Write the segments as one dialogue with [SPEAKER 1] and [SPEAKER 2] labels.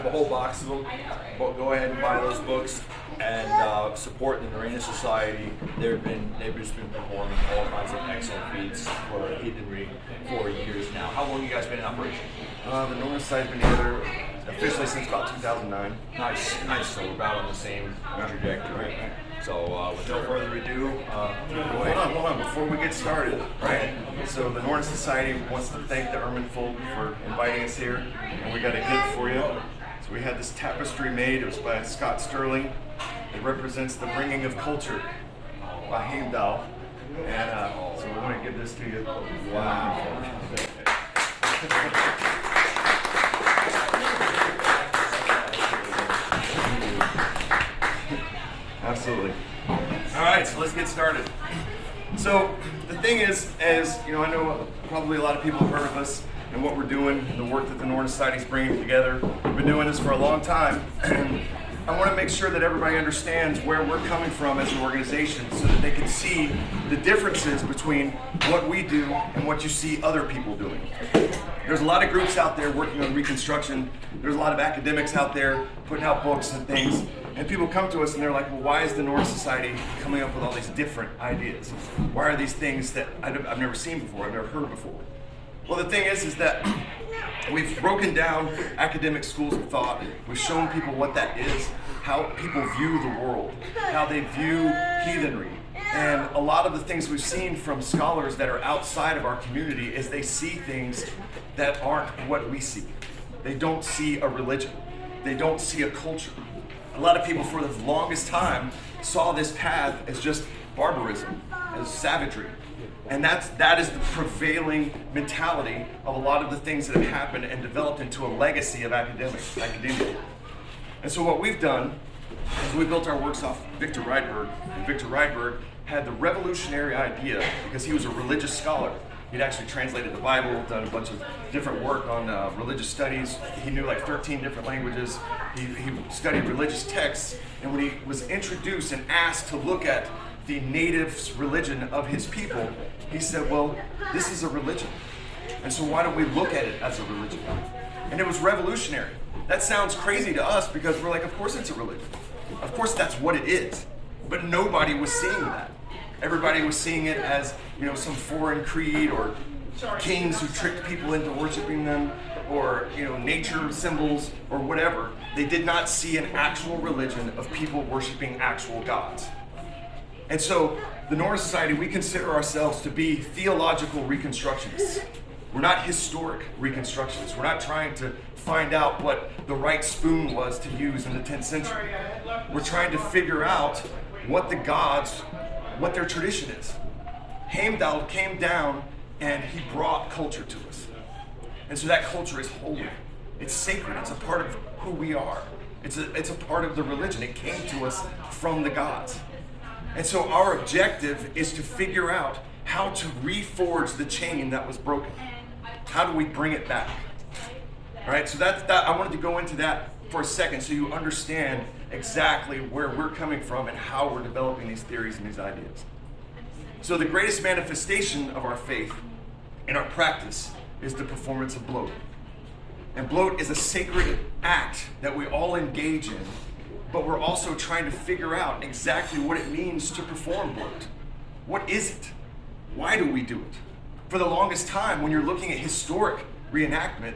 [SPEAKER 1] a whole box of them. Go ahead and buy those books and support the Norena Society. They've just been performing all kinds of excellent feats for heathenry for years now. How long have you guys been in operation?
[SPEAKER 2] The Norena Society's been together officially since about 2009.
[SPEAKER 1] Nice. So we're about on the same trajectory.
[SPEAKER 2] Right.
[SPEAKER 1] So with no further ado, go ahead.
[SPEAKER 2] Hold on, before we get started, right? So the Norena Society wants to thank the Erman folk for inviting us here, and we got a gift for you. So we had this tapestry made. It was by Scott Sterling. It represents the bringing of culture by Heimdall, and so we want to give this to you.
[SPEAKER 1] Wow.
[SPEAKER 2] Absolutely. All right, so let's get started. So the thing is, as you know, I know probably a lot of people have heard of us and what we're doing, and the work that the Norena Society is bringing together. We've been doing this for a long time, and I want to make sure that everybody understands where we're coming from as an organization so that they can see the differences between what we do and what you see other people doing. There's a lot of groups out there working on reconstruction. There's a lot of academics out there putting out books and things. And people come to us and they're like, well, why is the Norena Society coming up with all these different ideas? Why are these things that I've never seen before, I've never heard before? Well, the thing is that we've broken down academic schools of thought. We've shown people what that is, how people view the world, how they view heathenry. And a lot of the things we've seen from scholars that are outside of our community is they see things that aren't what we see. They don't see a religion. They don't see a culture. A lot of people for the longest time saw this path as just barbarism, as savagery. And that is the prevailing mentality of a lot of the things that have happened and developed into a legacy of academia. And so what we've done is we built our works off Victor Rydberg. And Victor Rydberg had the revolutionary idea, because he was a religious scholar. He'd actually translated the Bible, done a bunch of different work on religious studies. He knew like 13 different languages. He studied religious texts. And when he was introduced and asked to look at the native religion of his people, he said, well, this is a religion. And so why don't we look at it as a religion? And it was revolutionary. That sounds crazy to us because we're like, of course it's a religion. Of course that's what it is. But nobody was seeing that. Everybody was seeing it as, some foreign creed or kings who tricked people into worshiping them, or, nature symbols or whatever. They did not see an actual religion of people worshiping actual gods. And so the Norena Society, we consider ourselves to be theological reconstructionists. We're not historic reconstructionists. We're not trying to find out what the right spoon was to use in the 10th century. We're trying to figure out what the gods, what their tradition is. Heimdall came down and he brought culture to us. And so that culture is holy. It's sacred. It's a part of who we are. It's a part of the religion. It came to us from the gods. And so our objective is to figure out how to reforge the chain that was broken. How do we bring it back? All right, so that I wanted to go into that for a second so you understand exactly where we're coming from and how we're developing these theories and these ideas. So the greatest manifestation of our faith and our practice is the performance of bloat. And bloat is a sacred act that we all engage in, but we're also trying to figure out exactly what it means to perform bloat. What is it? Why do we do it? For the longest time, when you're looking at historic reenactment,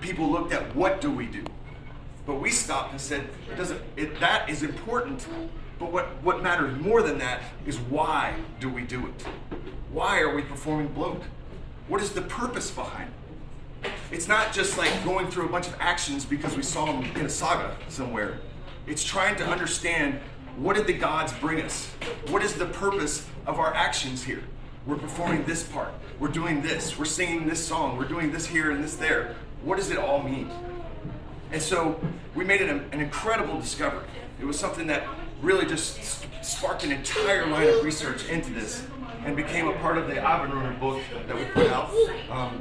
[SPEAKER 2] people looked at what do we do? But we stopped and said, that is important, but what matters more than that is why do we do it? Why are we performing bloat? What is the purpose behind it? It's not just like going through a bunch of actions because we saw them in a saga somewhere. It's trying to understand, what did the gods bring us? What is the purpose of our actions here? We're performing this part. We're doing this. We're singing this song. We're doing this here and this there. What does it all mean? And so we made an incredible discovery. It was something that really just sparked an entire line of research into this and became a part of the Abendruner book that we put out.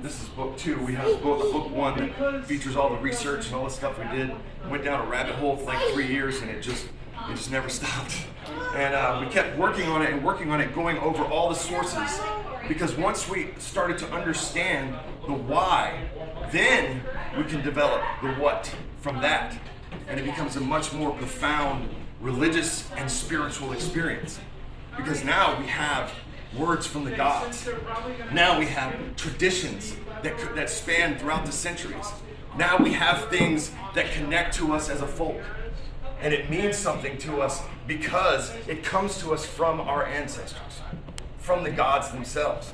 [SPEAKER 2] This is book 2. We have book 1 that features all the research and all the stuff we did. Went down a rabbit hole for like 3 years, and it just never stopped. And we kept working on it, going over all the sources Because once we started to understand the why, then we can develop the what from that. And it becomes a much more profound religious and spiritual experience. Because now we have words from the gods. Now we have traditions that span throughout the centuries. Now we have things that connect to us as a folk. And it means something to us because it comes to us from our ancestors, from the gods themselves.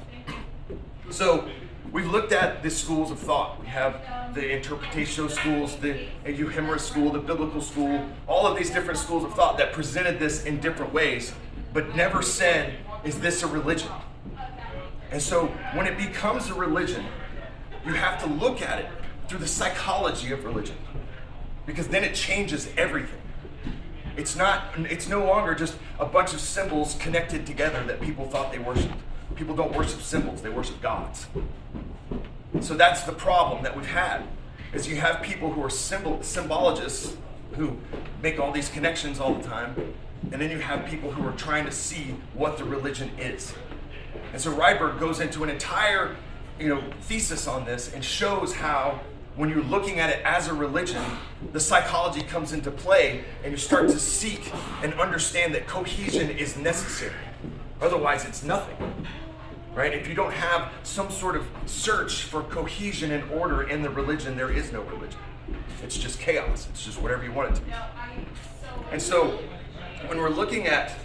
[SPEAKER 2] So we've looked at the schools of thought. We have the interpretational schools, the euhemerist school, the biblical school, all of these different schools of thought that presented this in different ways, but never said, is this a religion? And so when it becomes a religion, you have to look at it through the psychology of religion, because then it changes everything. It's no longer just a bunch of symbols connected together that people thought they worshiped. People don't worship symbols, they worship gods. So that's the problem that we've had, is you have people who are symbologists who make all these connections all the time, and then you have people who are trying to see what the religion is. And so Ryberg goes into an entire thesis on this and shows how when you're looking at it as a religion, the psychology comes into play and you start to seek and understand that cohesion is necessary. Otherwise, it's nothing, right? If you don't have some sort of search for cohesion and order in the religion, there is no religion. It's just chaos. It's just whatever you want it to be. And so when we're looking at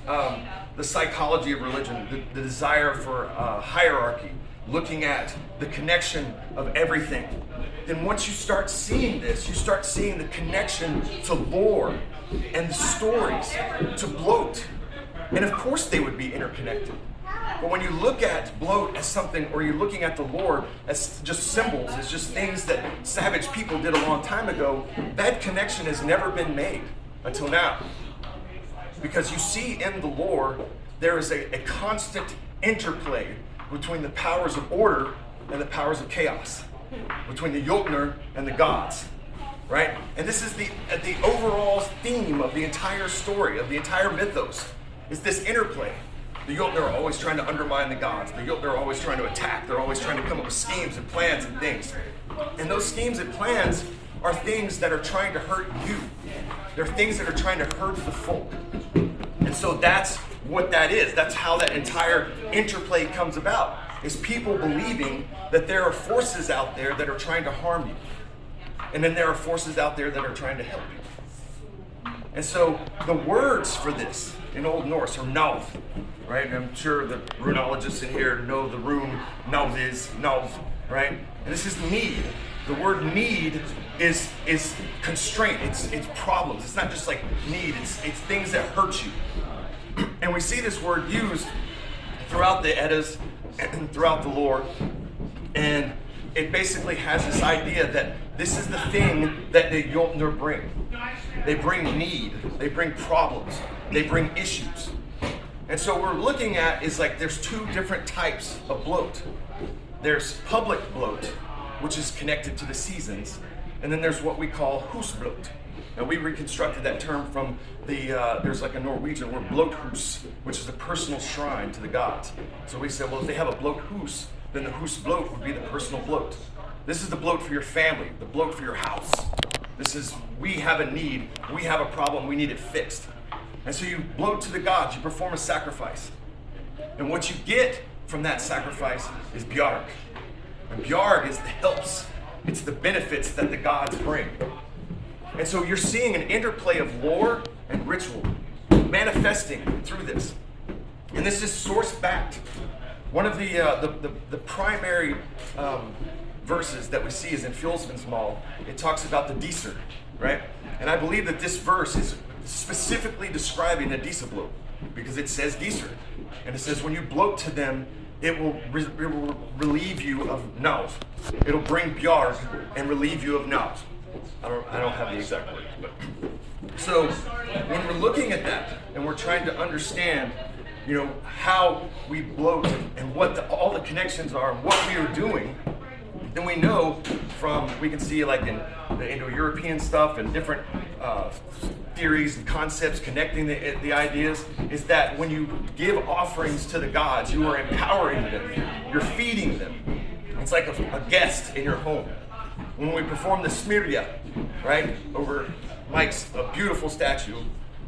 [SPEAKER 2] the psychology of religion, the desire for hierarchy, looking at the connection of everything, then once you start seeing this, you start seeing the connection to lore and the stories, to bloat. And of course they would be interconnected. But when you look at bloat as something, or you're looking at the lore as just symbols, as just things that savage people did a long time ago, that connection has never been made until now. Because you see in the lore, there is a constant interplay between the powers of order and the powers of chaos, between the Jotner and the gods, right? And this is the overall theme of the entire story, of the entire mythos, is this interplay. The Jotner are always trying to undermine the gods. The Jotner are always trying to attack. They're always trying to come up with schemes and plans and things. And those schemes and plans are things that are trying to hurt you. They're things that are trying to hurt the folk. And so that's what that is. That's how that entire interplay comes about, is people believing that there are forces out there that are trying to harm you. And then there are forces out there that are trying to help you. And so the words for this in Old Norse are Nav, right? And I'm sure the runologists in here know the rune Nav is, right? And this is need. The word need is constraint. It's problems. It's not just like need. It's things that hurt you. And we see this word used throughout the Eddas and throughout the lore. And it basically has this idea that this is the thing that the Jotner bring. They bring need. They bring problems. They bring issues. And so what we're looking at is like there's two different types of bloat. There's public bloat, which is connected to the seasons. And then there's what we call husbloat. And we reconstructed that term from there's like a Norwegian word, bloathus, which is a personal shrine to the gods. So we said, well, if they have a bloathus, then the husbloat would be the personal bloat. This is the bloat for your family, the bloat for your house. This is, we have a need, we have a problem, we need it fixed. And so you bloat to the gods, you perform a sacrifice. And what you get from that sacrifice is bjarg. And bjarg is the helps, it's the benefits that the gods bring. And so you're seeing an interplay of lore and ritual manifesting through this. And this is source-backed. One of the primary verses that we see is in Fjolsvin's Mal. It talks about the Diser, right? And I believe that this verse is specifically describing the Disabloat, because it says Diser. And it says when you bloat to them, it will relieve you of Nav. It'll bring bjarg and relieve you of Nav. I don't have the exact words, but so when we're looking at that and we're trying to understand, how we bloat and what all the connections are and what we are doing, then we know we can see like in the Indo-European stuff and different theories and concepts, connecting the ideas, is that when you give offerings to the gods, you are empowering them. You're feeding them. It's like a guest in your home. When we perform the Puryear, right, over Mike's a beautiful statue,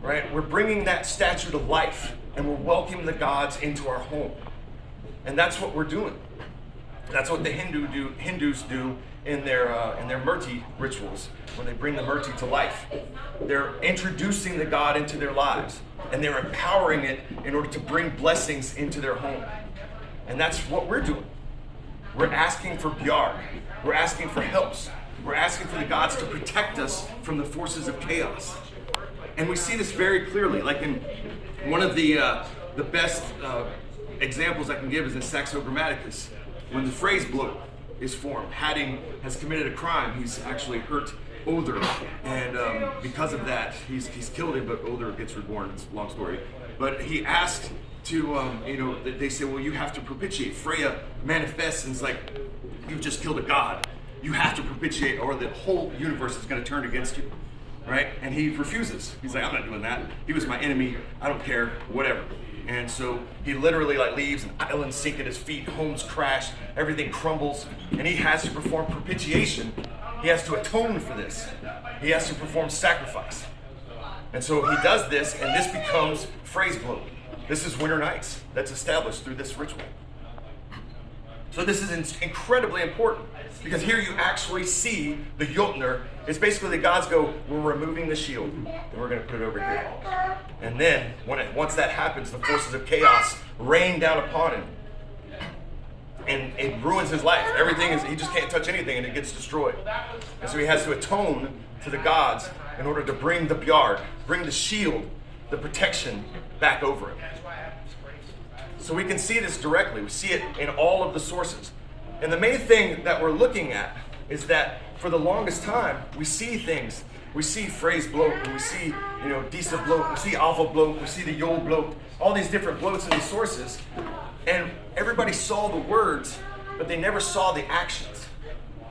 [SPEAKER 2] right, we're bringing that statue to life, and we're welcoming the gods into our home. And that's what we're doing. That's what the Hindus do in their murti rituals. When they bring the murti to life, they're introducing the god into their lives, and they're empowering it in order to bring blessings into their home. And that's what we're doing. We're asking for bjarg. We're asking for helps. We're asking for the gods to protect us from the forces of chaos. And we see this very clearly. Like in one of the best examples I can give is in Saxo Grammaticus, when the phrase bloat is formed. Hadding has committed a crime. He's actually hurt Other, and because of that, he's killed him, but Other gets reborn. It's a long story. But he asked to, they say, well, you have to propitiate. Freya manifests and is like, you've just killed a god. You have to propitiate, or the whole universe is going to turn against you, right? And he refuses. He's like, I'm not doing that. He was my enemy. I don't care, whatever. And so he literally leaves, and islands sink at his feet, homes crash, everything crumbles, and he has to perform propitiation. He has to atone for this. He has to perform sacrifice. And so he does this, and this becomes phrase bloat. This is winter nights that's established through this ritual. So this is incredibly important, because here you actually see the Jotner. It's basically the gods go, we're removing the shield, and we're going to put it over here. And then, once that happens, the forces of chaos rain down upon him. And it ruins his life. He just can't touch anything, and it gets destroyed. And so he has to atone to the gods in order to bring the bjarg, bring the shield, the protection back over him. So we can see this directly. We see it in all of the sources. And the main thing that we're looking at is that for the longest time, we see things. We see phrase bloat, and we see, disa bloat, we see alpha bloat, we see the yol bloat, all these different bloats in these sources. And everybody saw the words, but they never saw the actions.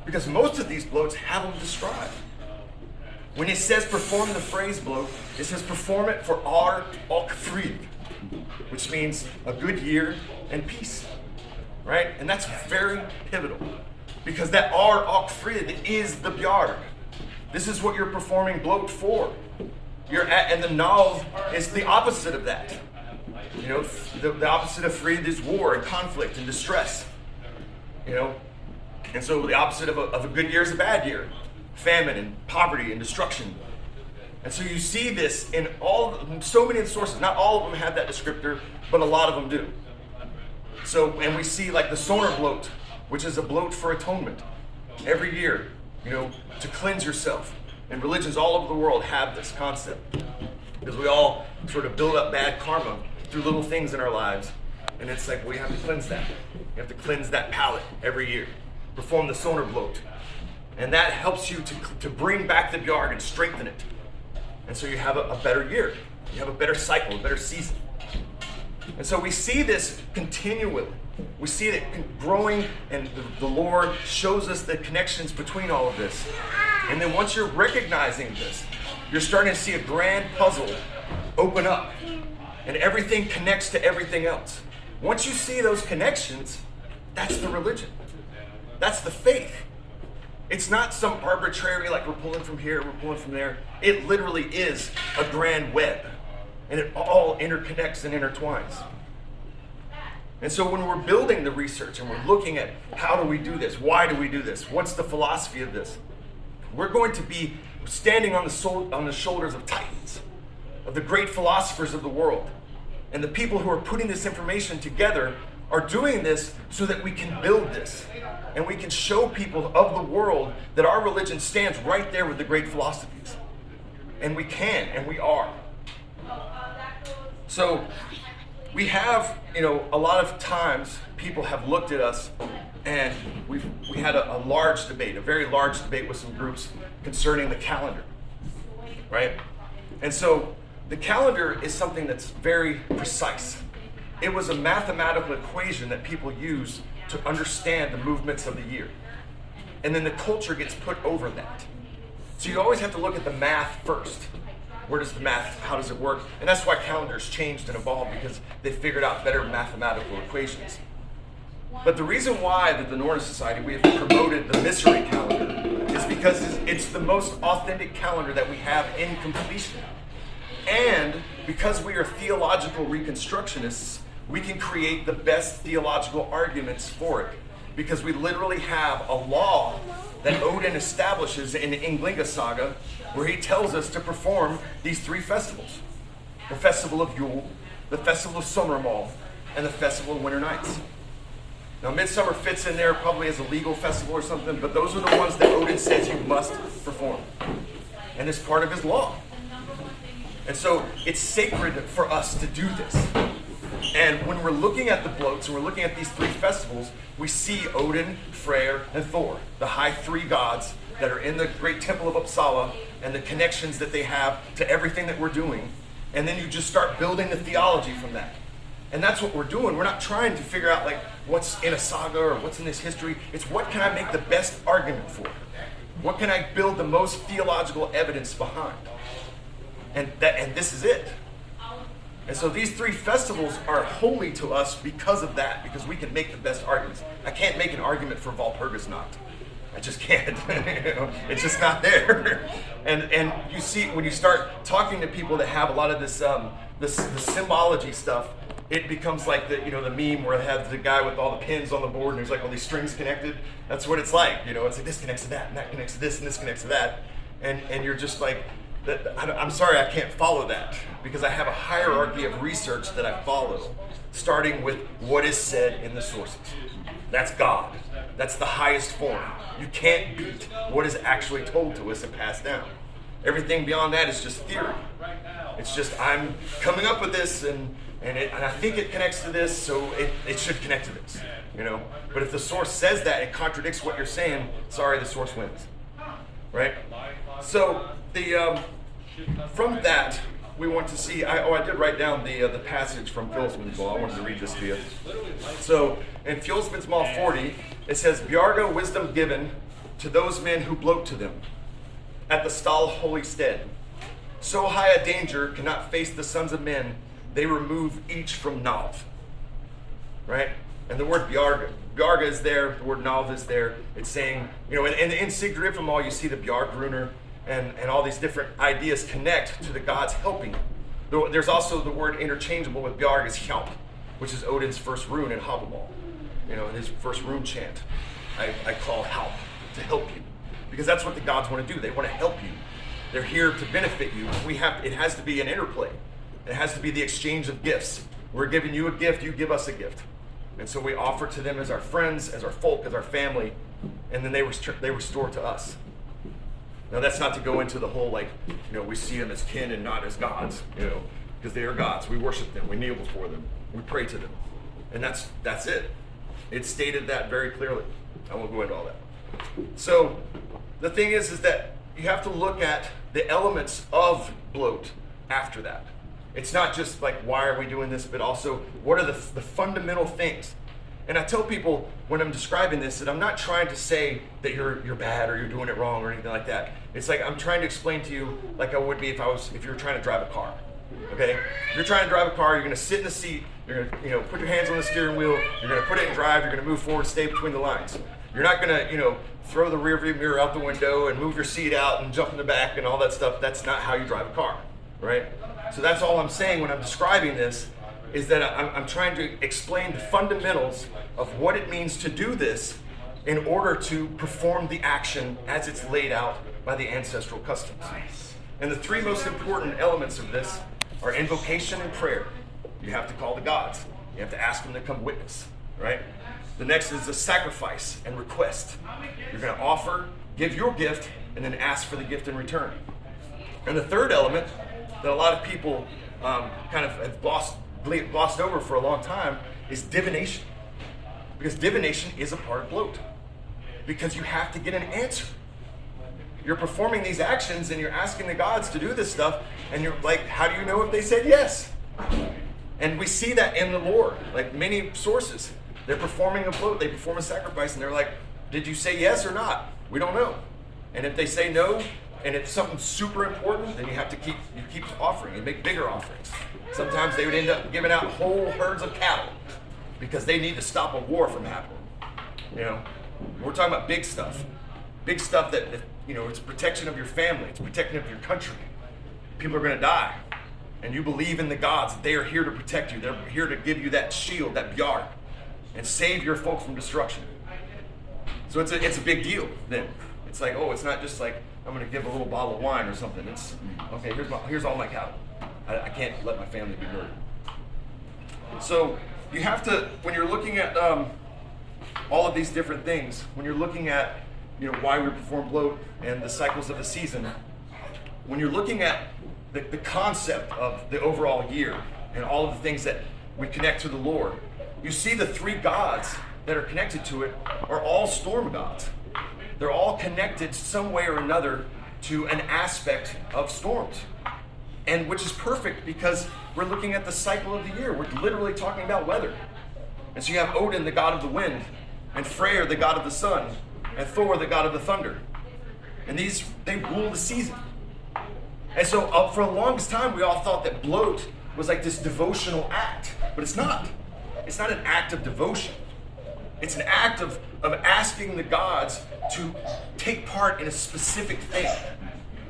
[SPEAKER 2] Because most of these bloats have them described. When it says perform the phrase bloat, it says perform it for our Fried, which means a good year and peace, right? And that's very pivotal, because that our Fried is the bjarg. This is what you're performing bloat for. And the nav is the opposite of that. The opposite of Fried is war and conflict and distress. And so the opposite of a good year is a bad year. Famine and poverty and destruction. And so you see this in so many of the sources. Not all of them have that descriptor, but a lot of them do. So, and we see the sonar bloat, which is a bloat for atonement. Every year, to cleanse yourself. And religions all over the world have this concept. Because we all sort of build up bad karma through little things in our lives. And it's like, we have to cleanse that. You have to cleanse that palate every year. Perform the sonar bloat. And that helps you to bring back the bjarg and strengthen it. And so you have a better year. You have a better cycle, a better season. And so we see this continually. We see it growing, and the Lord shows us the connections between all of this. And then once you're recognizing this, you're starting to see a grand puzzle open up. And everything connects to everything else. Once you see those connections, that's the religion. That's the faith. It's not some arbitrary, we're pulling from here, we're pulling from there. It literally is a grand web. And it all interconnects and intertwines. And so when we're building the research and we're looking at how do we do this, why do we do this, what's the philosophy of this, we're going to be standing on the shoulders of titans, of the great philosophers of the world. And the people who are putting this information together are doing this so that we can build this. And we can show people of the world that our religion stands right there with the great philosophies. And we can, and we are. So we have, a lot of times people have looked at us, and we had a large debate, a very large debate with some groups concerning the calendar, right? And so the calendar is something that's very precise. It was a mathematical equation that people use to understand the movements of the year. And then the culture gets put over that. So you always have to look at the math first. Where does the math, how does it work? And that's why calendars changed and evolved, because they figured out better mathematical equations. But the reason why that the Nordic Society, we have promoted the Mystery calendar is because it's the most authentic calendar that we have in completion. And because we are theological reconstructionists, we can create the best theological arguments for it. Because we literally have a law that Odin establishes in the Ynglinga saga, where he tells us to perform these 3 festivals. The Festival of Yule, the Festival of Summermal, and the Festival of Winter Nights. Now, Midsummer fits in there probably as a legal festival or something, but those are the ones that Odin says you must perform. And it's part of his law. And so it's sacred for us to do this. And when we're looking at the bloats and we're looking at these 3 festivals, we see Odin, Freyr, and Thor, the high 3 gods that are in the great temple of Uppsala, and the connections that they have to everything that we're doing. And then you just start building the theology from that. And that's what we're doing. We're not trying to figure out like what's in a saga or what's in this history. It's what can I make the best argument for? What can I build the most theological evidence behind? And this is it. And so these 3 festivals are holy to us because of that, because we can make the best arguments. I can't make an argument for Walpurgisnacht. I just can't. It's just not there. And you see, when you start talking to people that have a lot of this the symbology stuff, it becomes like the meme where it has the guy with all the pins on the board and there's like all these strings connected. That's what it's like. It's like this connects to that, and that connects to this, and this connects to that. And you're just like, I'm sorry, I can't follow that, because I have a hierarchy of research that I follow, starting with what is said in the sources. That's God. That's the highest form. You can't beat what is actually told to us and passed down. Everything beyond that is just theory. It's just, I'm coming up with this, and I think it connects to this, so it should connect to this. But if the source says that, it contradicts what you're saying, sorry, the source wins. Right? So from that, we want to see, I did write down the passage from Fjolsmith's Law. I wanted to read this to you. So in Fjolsmith's Law 40, it says, Bjarga wisdom given to those men who bloat to them at the stall holy stead. So high a danger cannot face the sons of men, they remove each from Nav. Right? And the word Bjarga is there, the word Nav is there. It's saying, and in Sigdrifamal you see the Bjargrunner and all these different ideas connect to the gods helping. There's also the word interchangeable with Bjarg is Hjálp, which is Odin's first rune in Havamal. In his first rune chant, I call Hjálp, to help you. Because that's what the gods want to do. They want to help you. They're here to benefit you. It has to be an interplay. It has to be the exchange of gifts. We're giving you a gift, you give us a gift. And so we offer to them as our friends, as our folk, as our family, and then they restore to us. Now that's not to go into the whole we see them as kin and not as gods, because they are gods. We worship them, we kneel before them, we pray to them. And that's it. It stated that very clearly. I won't go into all that. So the thing is that you have to look at the elements of bloat after that. It's not just like, why are we doing this, but also what are the fundamental things. And I tell people when I'm describing this that I'm not trying to say that you're bad or you're doing it wrong or anything like that. It's like I'm trying to explain to you like I would be if you were trying to drive a car. Okay? If you're trying to drive a car, you're going to sit in the seat, you're going to put your hands on the steering wheel, you're going to put it in drive, you're going to move forward, stay between the lines. You're not going to, throw the rear view mirror out the window and move your seat out and jump in the back and all that stuff. That's not how you drive a car, right? So that's all I'm saying when I'm describing this, is that I'm trying to explain the fundamentals of what it means to do this in order to perform the action as it's laid out by the ancestral customs. And the 3 most important elements of this are invocation and prayer. You have to call the gods. You have to ask them to come witness, right? The next is the sacrifice and request. You're going to offer, give your gift, and then ask for the gift in return. And the third element that a lot of people kind of have glossed over for a long time is divination. Because divination is a part of bloat. Because you have to get an answer. You're performing these actions and you're asking the gods to do this stuff, and you're like, how do you know if they said yes? And we see that in the lore, like many sources. They're performing a bloat, they perform a sacrifice, and they're like, did you say yes or not? We don't know. And if they say no, and it's something super important, then you keep offering and make bigger offerings. Sometimes they would end up giving out whole herds of cattle because they need to stop a war from happening. You know, we're talking about big stuff that it's protection of your family, it's protection of your country. People are going to die, and you believe in the gods. They are here to protect you. They're here to give you that shield, that bjart, and save your folk from destruction. So it's a big deal then. It's like, oh, it's not just like I'm going to give a little bottle of wine or something. It's okay. Here's all my cattle. I can't let my family be murdered. So you have to, when you're looking at all of these different things, when you're looking at why we perform bloat and the cycles of the season, when you're looking at the concept of the overall year and all of the things that we connect to the Lord, you see the three gods that are connected to it are all storm gods. They're all connected some way or another to an aspect of storms. And which is perfect because we're looking at the cycle of the year. We're literally talking about weather. And so you have Odin, the god of the wind, and Freyr, the god of the sun, and Thor, the god of the thunder. And they rule the season. And so for the longest time, we all thought that bloat was like this devotional act, but it's not. It's not an act of devotion. It's an act of asking the gods to take part in a specific thing.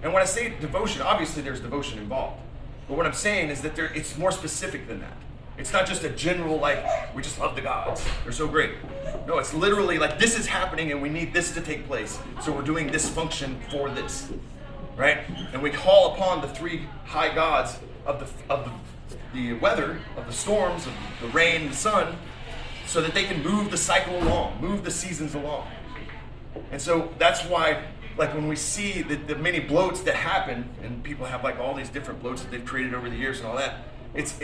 [SPEAKER 2] And when I say devotion, obviously there's devotion involved. But what I'm saying is that it's more specific than that. It's not just a general, we just love the gods. They're so great. No, it's literally like this is happening and we need this to take place. So we're doing this function for this, right? And we call upon the three high gods of the weather, of the storms, of the rain, the sun, so that they can move the cycle along, move the seasons along. And so that's why, when we see the many bloats that happen, and people have all these different bloats that they've created over the years and all that, it's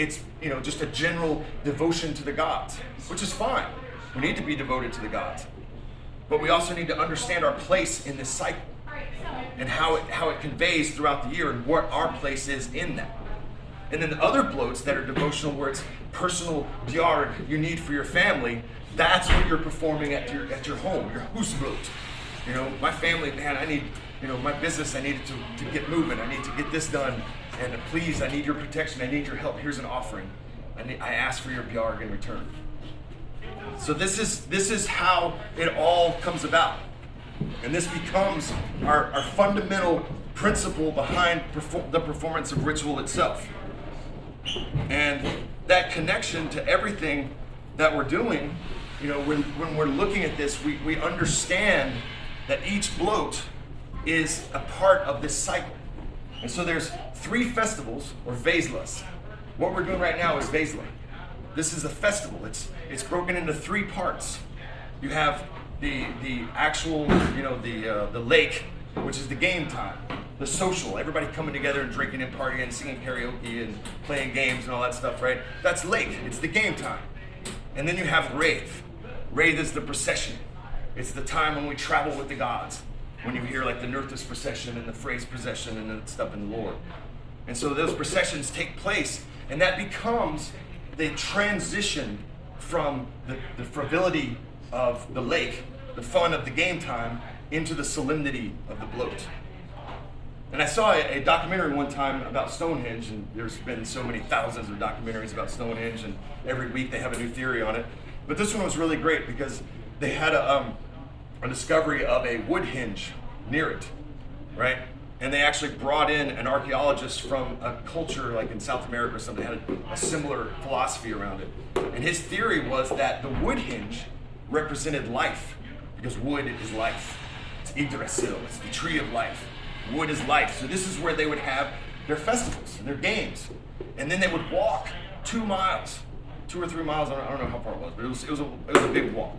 [SPEAKER 2] just a general devotion to the gods, which is fine. We need to be devoted to the gods. But we also need to understand our place in this cycle and how it conveys throughout the year and what our place is in that. And then the other bloats that are devotional, where it's personal bjard you need for your family, that's what you're performing at your home, your husbloat. My family, man, I need, my business, I need it to get moving. I need to get this done. And please, I need your protection. I need your help. Here's an offering. I ask for your bjard in return. So this is how it all comes about. And this becomes our fundamental principle behind the performance of ritual itself. And that connection to everything that we're doing, when we're looking at this, we understand that each bloat is a part of this cycle. And so there's 3 festivals, or Veslas. What we're doing right now is Vesla. This is a festival. It's broken into 3 parts. You have the actual, the lake, which is the game time, the social, everybody coming together and drinking and partying and singing karaoke and playing games and all that stuff, right? That's lake. It's the game time. And then you have Wraith. Wraith is the procession. It's the time when we travel with the gods. When you hear the Nurthus procession and the Phrase procession and the stuff in the Lord. And so those processions take place, and that becomes the transition from the frivolity of the lake, the fun of the game time, into the solemnity of the bloat. And I saw a documentary one time about Stonehenge, and there's been so many thousands of documentaries about Stonehenge, and every week they have a new theory on it. But this one was really great because they had a discovery of a wood hinge near it, right? And they actually brought in an archaeologist from a culture in South America or something that had a similar philosophy around it. And his theory was that the wood hinge represented life, because wood is life. It's Yggdrasil, it's the tree of life. Wood is life. So this is where they would have their festivals and their games. And then they would walk 2 miles, 2 or 3 miles, I don't know how far it was, but it was a big walk.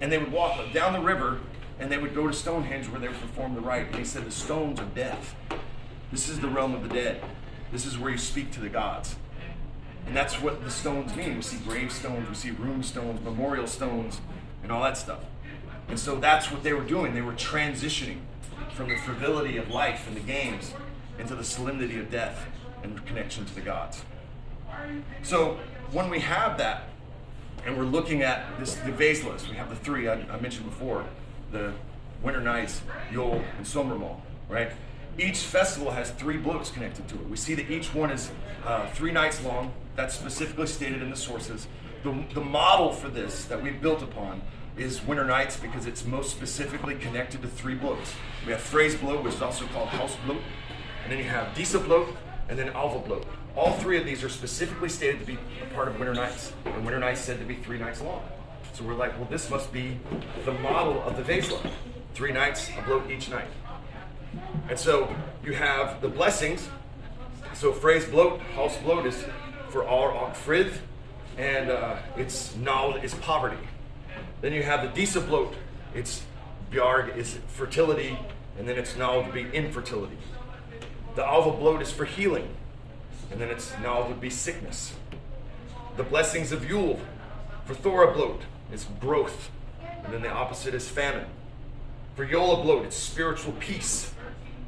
[SPEAKER 2] And they would walk down the river, and they would go to Stonehenge where they would perform the rite. And he said the stones are death. This is the realm of the dead. This is where you speak to the gods. And that's what the stones mean. We see gravestones, we see rune stones, memorial stones, and all that stuff. And so that's what they were doing. They were transitioning from the frivolity of life and the games into the solemnity of death and connection to the gods. So when we have that, and we're looking at the Veslas, we have the 3 I mentioned before, the Winter Nights, Yule, and Sommermal, right? Each festival has 3 bloats connected to it. We see that each one is 3 nights long. That's specifically stated in the sources. The model for this that we've built upon is winter nights because it's most specifically connected to 3 bloats. We have phrase bloat, which is also called house bloat, and then you have disa bloat, and then alva bloat. All 3 of these are specifically stated to be a part of winter nights, and winter nights said to be 3 nights long. So we're like, well, this must be the model of the Vesla. 3 nights, a bloat each night. And so you have the blessings. So phrase bloat, house bloat is for all frith, and it's nal is poverty. Then you have the disa bloat. It's bjarg is fertility, and then it's nal to be infertility. The alva bloat is for healing, and then it's nal to be sickness. The blessings of Yule for Thora bloat is growth, and then the opposite is famine. For Yola bloat, it's spiritual peace,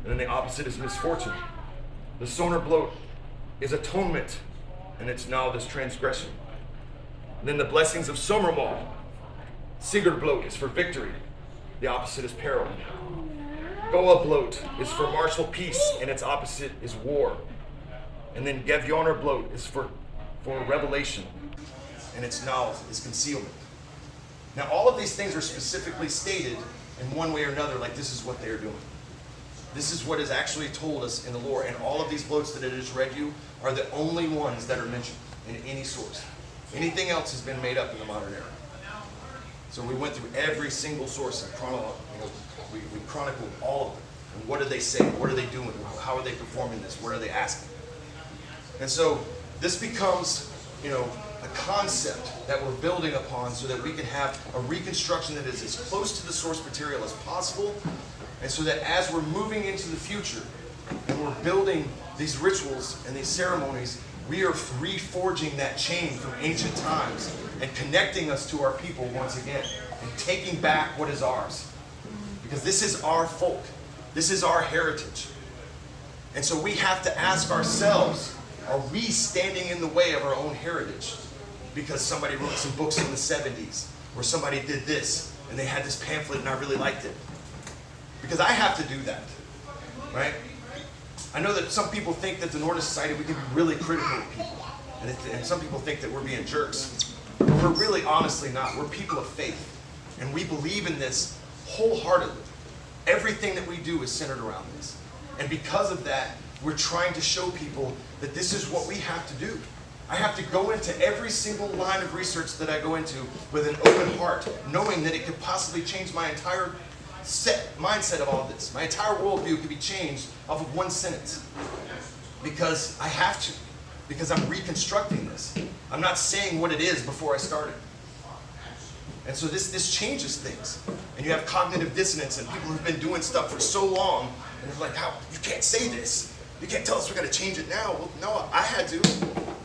[SPEAKER 2] and then the opposite is misfortune. The Sonar bloat is atonement, and it's now this transgression. And then the blessings of Somermal. Sigurd bloat is for victory. The opposite is peril. Goa bloat is for martial peace, and its opposite is war. And then Gevjonar bloat is for revelation, and its now is concealment. Now all of these things are specifically stated in one way or another, like this is what they are doing. This is what is actually told us in the lore, and all of these bloats that I just read you are the only ones that are mentioned in any source. Anything else has been made up in the modern era. So we went through every single source and we chronicled all of them. And what do they say? What are they doing? How are they performing this? What are they asking? And so this becomes, a concept that we're building upon so that we can have a reconstruction that is as close to the source material as possible. And so that as we're moving into the future and we're building these rituals and these ceremonies, we are reforging that chain from ancient times and connecting us to our people once again and taking back what is ours. Because this is our folk. This is our heritage. And so we have to ask ourselves, are we standing in the way of our own heritage? Because somebody wrote some books in the 70s, or somebody did this, and they had this pamphlet and I really liked it. Because I have to do that, right? I know that some people think that the Nordic Society, we can be really critical of people. And some people think that we're being jerks. But we're really honestly not. We're people of faith. And we believe in this wholeheartedly. Everything that we do is centered around this. And because of that, we're trying to show people that this is what we have to do. I have to go into every single line of research that I go into with an open heart, knowing that it could possibly change my entire mindset of all this. My entire worldview could be changed off of one sentence. Because I have to. Because I'm reconstructing this. I'm not saying what it is before I started. And so this changes things. And you have cognitive dissonance and people who've been doing stuff for so long, and they're like, how? You can't say this. You can't tell us we're going to change it now. Well, no, I had to.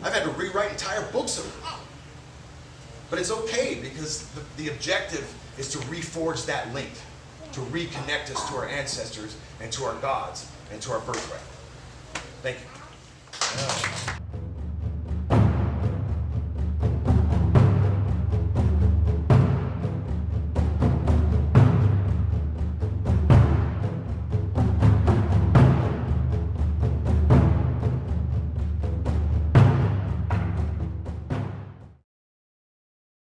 [SPEAKER 2] I've had to rewrite entire books of it. But it's okay because the objective is to reforge that link, to reconnect us to our ancestors and to our gods and to our birthright. Thank you.